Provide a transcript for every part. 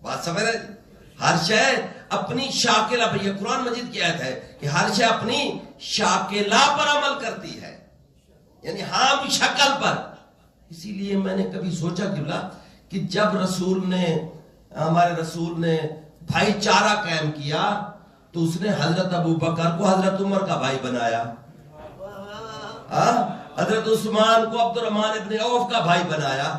بات سمجھ رہے؟ ہر شے اپنی شاکلہ پر، یہ قرآن مجید کی آیت ہے کہ ہر شے اپنی شاکلہ پر عمل کرتی ہے، یعنی ہم شکل پر. اسی لیے میں نے کبھی سوچا کہ جب ہمارے رسول نے بھائی چارہ قائم کیا تو اس نے حضرت ابو بکر کو حضرت عمر کا بھائی بنایا، حضرت عثمان کو عبد الرحمن ابن عوف کا بھائی بنایا،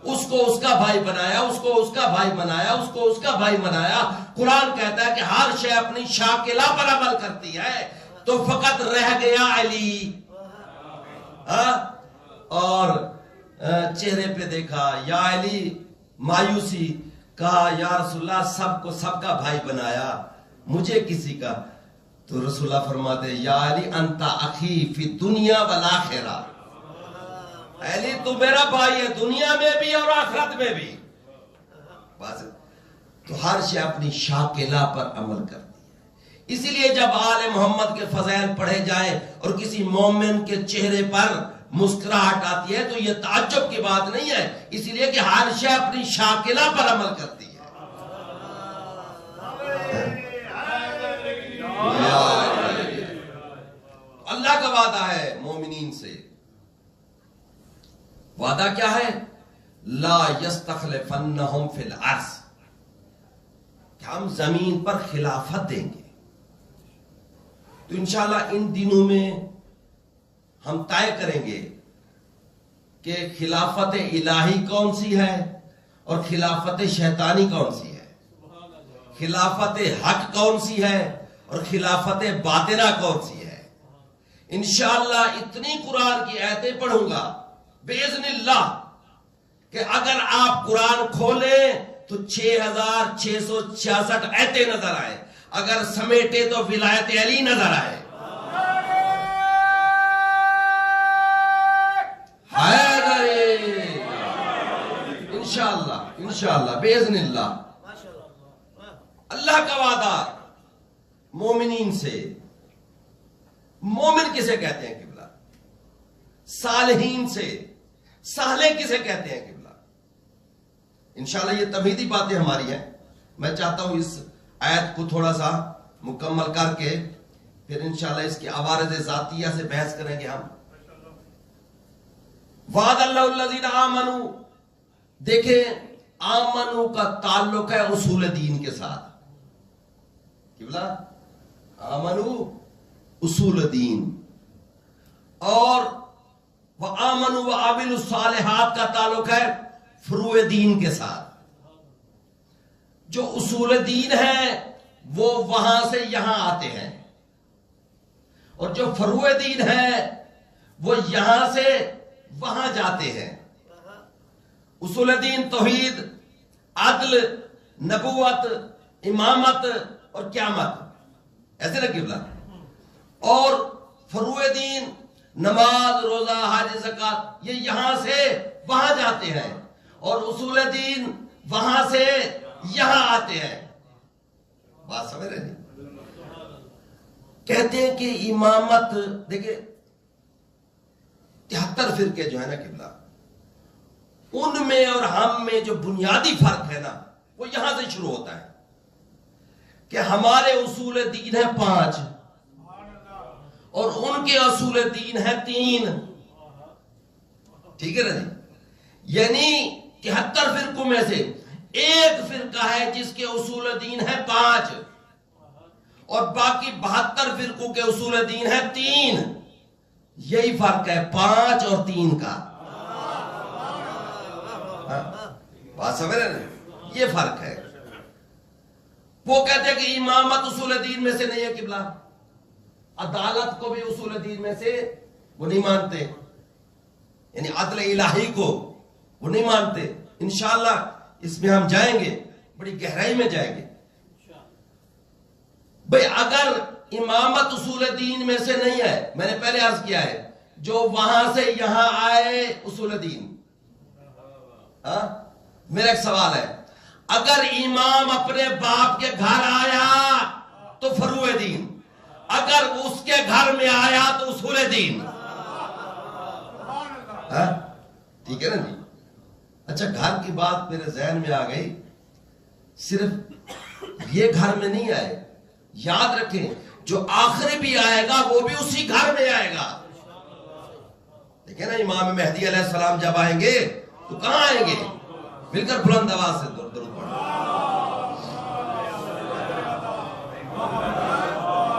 اس کو اس کا بھائی بنایا، اس کو اس کا بھائی بنایا، اس کو اس کا بھائی بنایا. قرآن کہتا ہے کہ ہر شے اپنی شاکلہ پر عمل کرتی ہے. تو فقط رہ گیا علی، اور چہرے پہ دیکھا یا علی، مایوسی، کہا یا رسول اللہ سب کو سب کا بھائی بنایا، مجھے کسی کا. تو رسول اللہ فرماتے یا علی انت اخی فی دنیا والآخرہ، علی تو میرا بھائی ہے دنیا میں بھی اور آخرت میں بھی. بس تو ہر شے اپنی شاکلہ پر عمل کرتی ہے. اسی لیے جب آل محمد کے فضائل پڑھے جائیں اور کسی مومن کے چہرے پر مسکراہٹ آتی ہے تو یہ تعجب کی بات نہیں ہے، اسی لیے کہ ہر شے اپنی شاکلہ پر عمل کرتی ہے. اللہ کا وعدہ ہے مومنین سے. وعدہ کیا ہے؟ لا یستخلفنہم فی الارض، کہ ہم زمین پر خلافت دیں گے. تو انشاءاللہ ان دنوں میں ہم طے کریں گے کہ خلافت الہی کون سی ہے اور خلافت شیطانی کون سی ہے، خلافت حق کون سی ہے اور خلافت باطنہ کون سی ہے. انشاءاللہ اتنی قرآن کی آیتیں پڑھوں گا باذن اللہ کہ اگر آپ قرآن کھولیں تو 6666 آیتیں نظر آئے، اگر سمیٹے تو ولایت علی نظر آئے. انشاءاللہ باذن اللہ. اللہ کا وعدہ مومنین سے. مومن کسے کہتے ہیں قبلہ؟ صالحین سے. صالح کسے کہتے ہیں قبلہ؟ انشاءاللہ یہ تمہیدی باتیں ہماری ہیں. میں چاہتا ہوں اس آیت کو تھوڑا سا مکمل کر کے پھر انشاءاللہ اس کی عوارض ذاتیہ سے بحث کریں گے ہم. وعد اللہ الذین آمنوا، دیکھیں آمنو کا تعلق ہے اصول دین کے ساتھ. قبلہ آمنو اصول دین، اور وآمنوا وعملوا الصالحات کا تعلق ہے فروع دین کے ساتھ. جو اصول دین ہے وہ وہاں سے یہاں آتے ہیں، اور جو فروع دین ہے وہ یہاں سے وہاں جاتے ہیں. اصول دین توحید، عدل، نبوت، امامت اور قیامت، ایسے نا قبلہ. اور فروع دین نماز، روزہ، حج، زکات، یہ یہاں سے وہاں جاتے ہیں، اور اصول دین وہاں سے یہاں آتے ہیں. بات سمجھ رہے ہیں؟ کہتے ہیں کہ امامت، دیکھیں 73 فرقے جو ہے نا قبلہ، ان میں اور ہم میں جو بنیادی فرق ہے نا وہ یہاں سے شروع ہوتا ہے کہ ہمارے اصول دین ہے 5 اور ان کے اصول دین ہے 3. ٹھیک ہے نا جی؟ یعنی 73 فرقوں میں سے ایک فرقہ ہے جس کے اصول دین ہے 5 اور باقی 72 فرقوں کے اصول دین ہے 3. یہی فرق ہے 5 اور 3 کا. بات سمجھ رہے ہیں؟ یہ فرق ہے. وہ کہتے ہیں کہ امامت اصول دین میں سے نہیں ہے قبلہ. عدالت کو بھی اصول دین میں سے وہ نہیں مانتے، یعنی عدل الہی کو وہ نہیں مانتے. انشاءاللہ اس میں ہم جائیں گے، بڑی گہرائی میں جائیں گے. بھئی اگر امامت اصول دین میں سے نہیں ہے، میں نے پہلے عرض کیا ہے، جو وہاں سے یہاں آئے اصول دین. میرا ایک سوال ہے، اگر امام اپنے باپ کے گھر آیا تو فروع دین، اگر اس کے گھر میں آیا تو اصول دین. ٹھیک ہے نا جی؟ اچھا، گھر کی بات میرے ذہن میں آ گئی. صرف یہ گھر میں نہیں آئے، یاد رکھیں جو آخر بھی آئے گا وہ بھی اسی گھر میں آئے گا. دیکھیں نا امام مہدی علیہ السلام جب آئیں گے تو کہاں آئیں گے؟ مل کر بلند آواز سے